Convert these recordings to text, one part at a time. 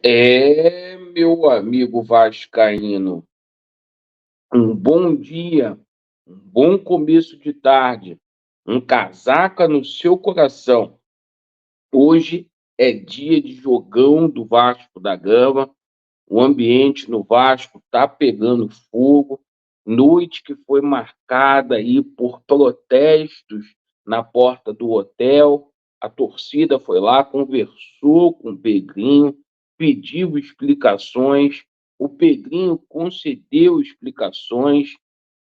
Meu amigo vascaíno, um bom dia, um bom começo de tarde, um casaca no seu coração. Hoje é dia de jogão do Vasco da Gama. O ambiente no Vasco está pegando fogo. Noite que foi marcada aí por protestos na porta do hotel. A torcida foi lá, conversou com o Pedrinho, pediu explicações. O Pedrinho concedeu explicações,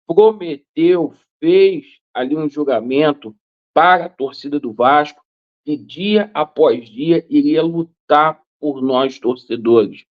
prometeu, fez ali um julgamento para a torcida do Vasco, que dia após dia iria lutar por nós torcedores.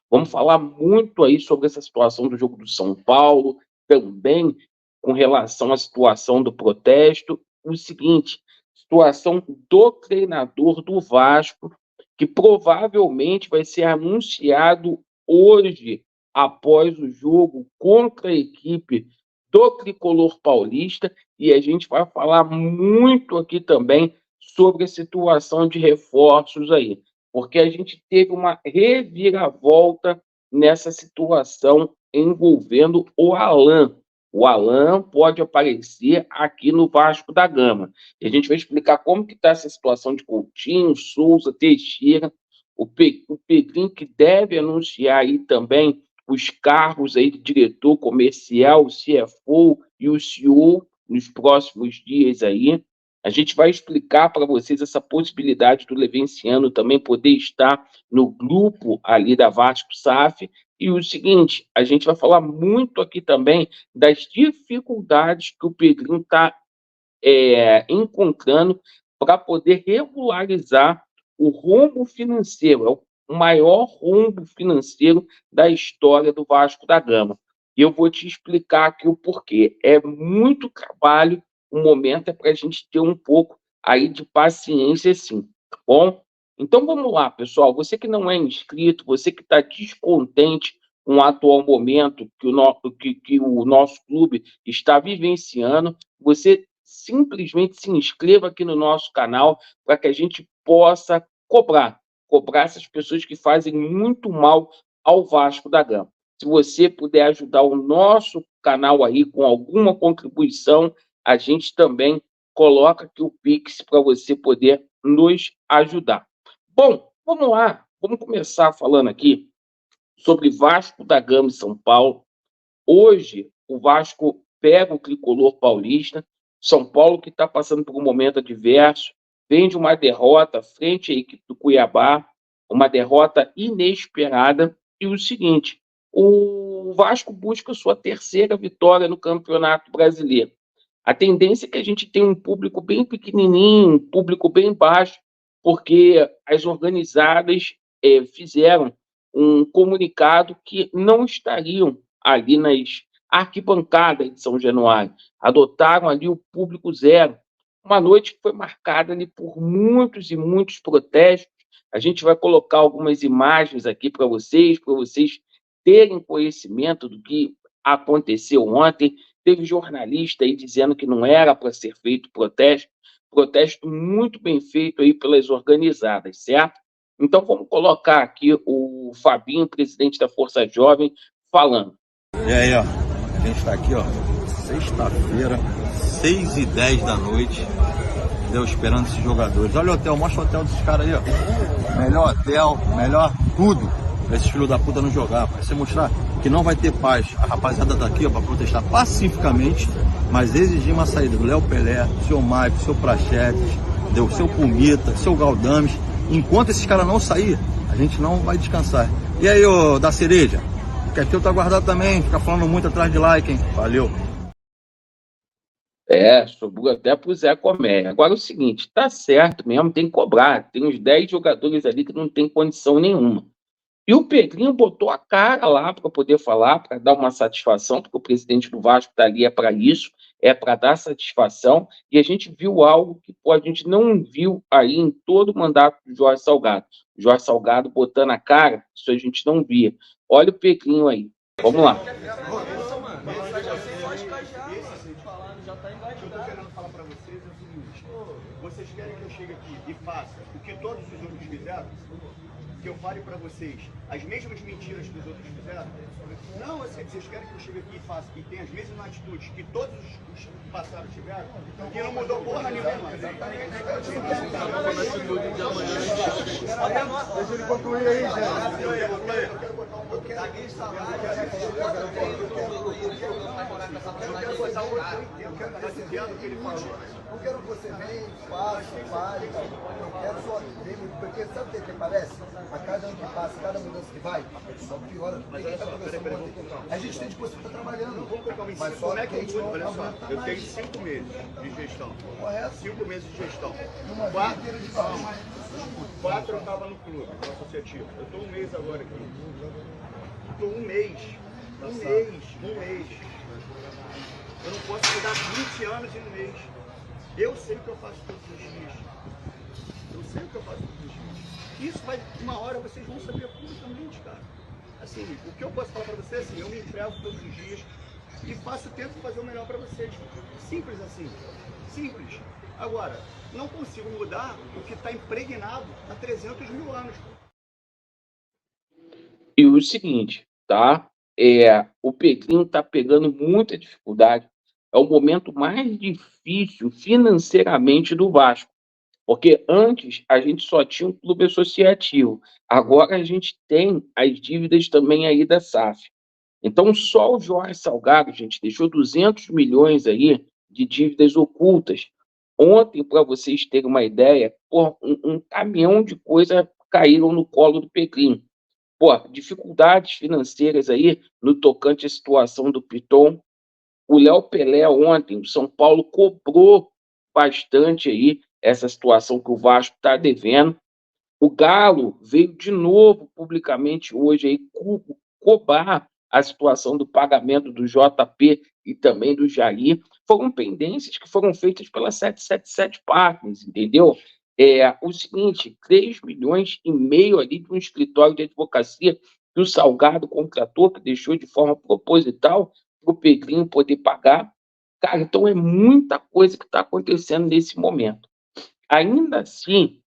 Vamos falar muito aí sobre essa situação do jogo do São Paulo, também com relação à situação do protesto. O seguinte, situação do treinador do Vasco, que provavelmente vai ser anunciado hoje, após o jogo contra a equipe do Tricolor Paulista, e a gente vai falar muito aqui também sobre a situação de reforços aí, porque a gente teve uma reviravolta nessa situação envolvendo o Alan. O Alan pode aparecer aqui no Vasco da Gama. E a gente vai explicar como que está essa situação de Coutinho, Souza, Teixeira, o Pedrinho que deve anunciar aí também os cargos aí de diretor comercial, o CFO e o CEO nos próximos dias aí. A gente vai explicar para vocês essa possibilidade do Levenciano também poder estar no grupo ali da Vasco SAF. E o seguinte, a gente vai falar muito aqui também das dificuldades que o Pedrinho está encontrando para poder regularizar o rombo financeiro. É o maior rombo financeiro da história do Vasco da Gama. E eu vou te explicar aqui o porquê. É muito trabalho, o momento é para a gente ter um pouco aí de paciência, sim, tá bom? Então vamos lá, pessoal. Você que não é inscrito, você que está descontente com o atual momento que o nosso clube está vivenciando, você simplesmente se inscreva aqui no nosso canal para que a gente possa cobrar essas pessoas que fazem muito mal ao Vasco da Gama. Se você puder ajudar o nosso canal aí com alguma contribuição, a gente também coloca aqui o Pix para você poder nos ajudar. Bom, vamos lá, vamos começar falando aqui sobre Vasco da Gama e São Paulo. Hoje, o Vasco pega o tricolor paulista. São Paulo, que está passando por um momento adverso, vem de uma derrota frente à equipe do Cuiabá, uma derrota inesperada. E o seguinte: o Vasco busca sua terceira vitória no Campeonato Brasileiro. A tendência é que a gente tenha um público bem pequenininho, um público bem baixo, porque as organizadas fizeram um comunicado que não estariam ali nas arquibancadas de São Januário, adotaram ali o público zero. Uma noite que foi marcada ali por muitos e muitos protestos. A gente vai colocar algumas imagens aqui para vocês terem conhecimento do que aconteceu ontem. Teve jornalista aí dizendo que não era para ser feito protesto muito bem feito aí pelas organizadas, certo? Então vamos colocar aqui o Fabinho, presidente da Força Jovem, falando. E aí, ó, a gente tá aqui, ó, sexta-feira, 6h10 da noite, entendeu? Esperando esses jogadores. Olha o hotel, mostra o hotel desses caras aí, ó. Melhor hotel, melhor tudo pra esses filhos da puta não jogar, pra você mostrar que não vai ter paz. A rapaziada tá aqui, ó, pra protestar pacificamente, mas exigir uma saída do Léo Pelé, do seu Maico, do seu Prachetes, do seu Pumita, do seu Galdames. Enquanto esses caras não sair, a gente não vai descansar. E aí, ô, da cereja? Que aqui eu tô aguardado também, fica falando muito atrás de like, hein? Valeu. Sobrou até pro Zé Comé. Agora é o seguinte, tá certo mesmo, tem que cobrar. Tem uns 10 jogadores ali que não tem condição nenhuma. E o Pedrinho botou a cara lá para poder falar, para dar uma satisfação, porque o presidente do Vasco está ali para isso, é para dar satisfação. E a gente viu algo que a gente não viu aí em todo o mandato do Jorge Salgado. O Jorge Salgado botando a cara, isso a gente não via. Olha o Pedrinho aí. Vamos lá. Já tá engajado. O que eu tô querendo falar para vocês é o seguinte: vocês querem que eu chegue aqui e faça o que todos os outros fizeram? Que eu fale para vocês as mesmas mentiras que os outros fizeram? Não, vocês querem que eu chegue aqui e faça e tenha as mesmas atitudes que todos os que passaram tiveram? Que não mudou porra nenhuma. Deixa ele concluir aí, gente. Eu quero botar o entendo que ele falou. Não quero que você venha, faça, fale. Eu quero só ver, porque sabe o que parece? A cada ano que passa, cada mudança que vai, só piora. Mas olha só, peraí, a gente tem disposição para trabalhando. Vamos colocar uma Mas só como é que a gente não olha só, aguenta eu mais. tenho 5 meses de gestão. Correto. 5 meses de gestão. Uma vida 4, inteira de trabalho. 4 eu estava no clube, no associativo. Eu estou um mês agora aqui. Estou um mês. Um mês. Eu não posso mudar 20 anos em um mês. Eu sei o que eu faço todos os dias. Isso vai, uma hora vocês vão saber publicamente, cara. Assim, o que eu posso falar para vocês, assim, eu me entrego todos os dias e tento fazer o melhor para vocês. Simples assim. Simples. Agora, não consigo mudar o que está impregnado há 300 mil anos. E o seguinte, tá? O Pedrinho está pegando muita dificuldade. É o momento mais difícil financeiramente do Vasco. Porque antes a gente só tinha um clube associativo. Agora a gente tem as dívidas também aí da SAF. Então só o Jorge Salgado, gente, deixou 200 milhões aí de dívidas ocultas. Ontem, para vocês terem uma ideia, pô, um caminhão de coisa caíram no colo do Pedrinho. Pô, dificuldades financeiras aí no tocante à situação do Piton. O Léo Pelé ontem, o São Paulo cobrou bastante aí essa situação que o Vasco está devendo. O Galo veio de novo publicamente hoje aí cobrar a situação do pagamento do JP e também do Jair. Foram pendências que foram feitas pela 777 Partners, entendeu? O seguinte, 3 milhões e meio ali de um escritório de advocacia que o Salgado contratou, que deixou de forma proposital para o Pedrinho poder pagar. Cara, então é muita coisa que está acontecendo nesse momento. Ainda assim,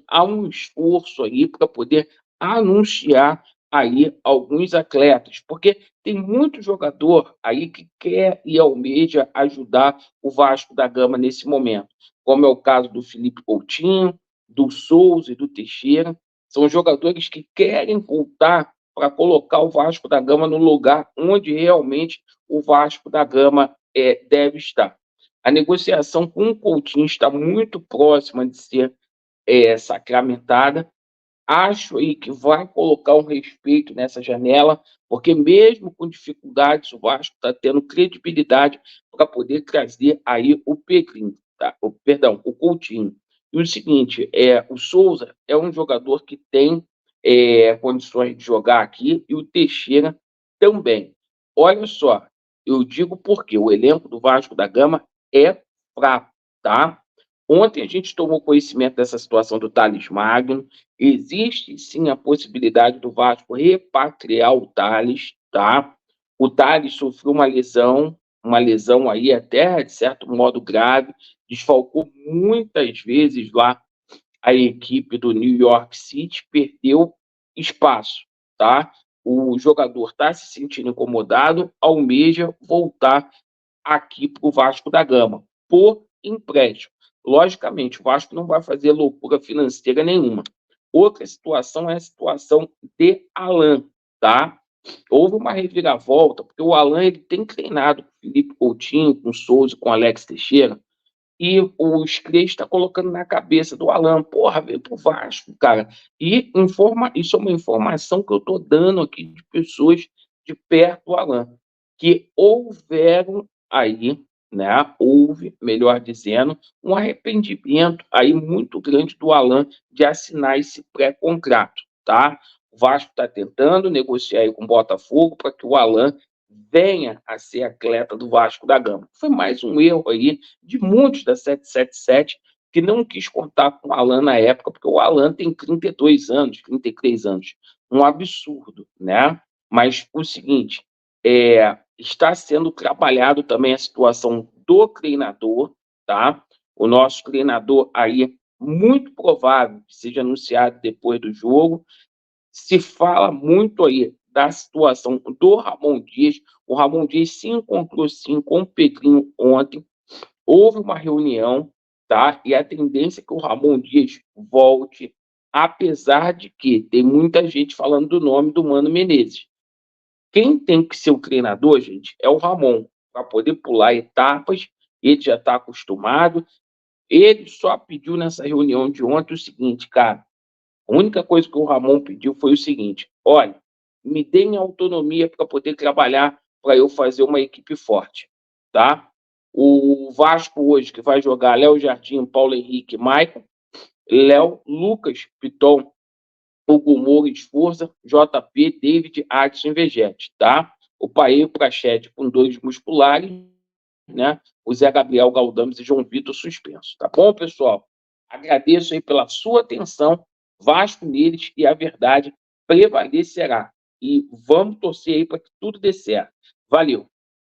há um esforço aí para poder anunciar aí alguns atletas, porque tem muito jogador aí que quer e almeja ajudar o Vasco da Gama nesse momento, como é o caso do Felipe Coutinho, do Souza e do Teixeira. São jogadores que querem voltar para colocar o Vasco da Gama no lugar onde realmente o Vasco da Gama deve estar. A negociação com o Coutinho está muito próxima de ser sacramentada. Acho aí que vai colocar um respeito nessa janela, porque mesmo com dificuldades, o Vasco está tendo credibilidade para poder trazer aí o Pedrinho, tá? O Coutinho. E o seguinte, o Souza é um jogador que tem condições de jogar aqui, e o Teixeira também. Olha só, eu digo porque o elenco do Vasco da Gama é fraco, tá? Ontem a gente tomou conhecimento dessa situação do Thales Magno. Existe sim a possibilidade do Vasco repatriar o Thales, tá? O Thales sofreu uma lesão aí até de certo modo grave, desfalcou muitas vezes lá a equipe do New York City, perdeu espaço, tá? O jogador está se sentindo incomodado, almeja voltar aqui para o Vasco da Gama, por empréstimo. Logicamente, o Vasco não vai fazer loucura financeira nenhuma. Outra situação é a situação de Alan, tá? Houve uma reviravolta, porque o Alan ele tem treinado com o Felipe Coutinho, com o Souza, com o Alex Teixeira, e o Screy está colocando na cabeça do Alan, porra, veio pro Vasco, cara. E isso é uma informação que eu estou dando aqui de pessoas de perto do Alan, que houveram aí, né, houve, melhor dizendo, um arrependimento aí muito grande do Alan de assinar esse pré-contrato, tá? O Vasco está tentando negociar aí com o Botafogo para que o Alan venha a ser atleta do Vasco da Gama. Foi mais um erro aí de muitos da 777 que não quis contar com o Alan na época, porque o Alan tem 32 anos, 33 anos. Um absurdo, né? Mas o seguinte, está sendo trabalhado também a situação do treinador, tá? o nosso treinador aí, muito provável que seja anunciado depois do jogo. Se fala muito aí da situação do Ramon Dias. O Ramon Dias se encontrou sim com o Pedrinho ontem. Houve uma reunião, tá? E a tendência é que o Ramon Dias volte, apesar de que tem muita gente falando do nome do Mano Menezes. Quem tem que ser o treinador, gente, é o Ramon, para poder pular etapas. Ele já está acostumado. Ele só pediu nessa reunião de ontem o seguinte, cara. A única coisa que o Ramon pediu foi o seguinte: olha, me deem autonomia para poder trabalhar, para eu fazer uma equipe forte, tá? O Vasco hoje, que vai jogar Léo Jardim, Paulo Henrique, Maicon, Léo, Lucas, Piton, Hugo Moura, Esforza, JP, David, Adson e Vegete, tá? O Paê Prachete com dores musculares, né? O Zé Gabriel, Galdames e João Vitor suspenso, tá bom, pessoal? Agradeço aí pela sua atenção. Vasco neles e a verdade prevalecerá. E vamos torcer aí para que tudo dê certo. Valeu!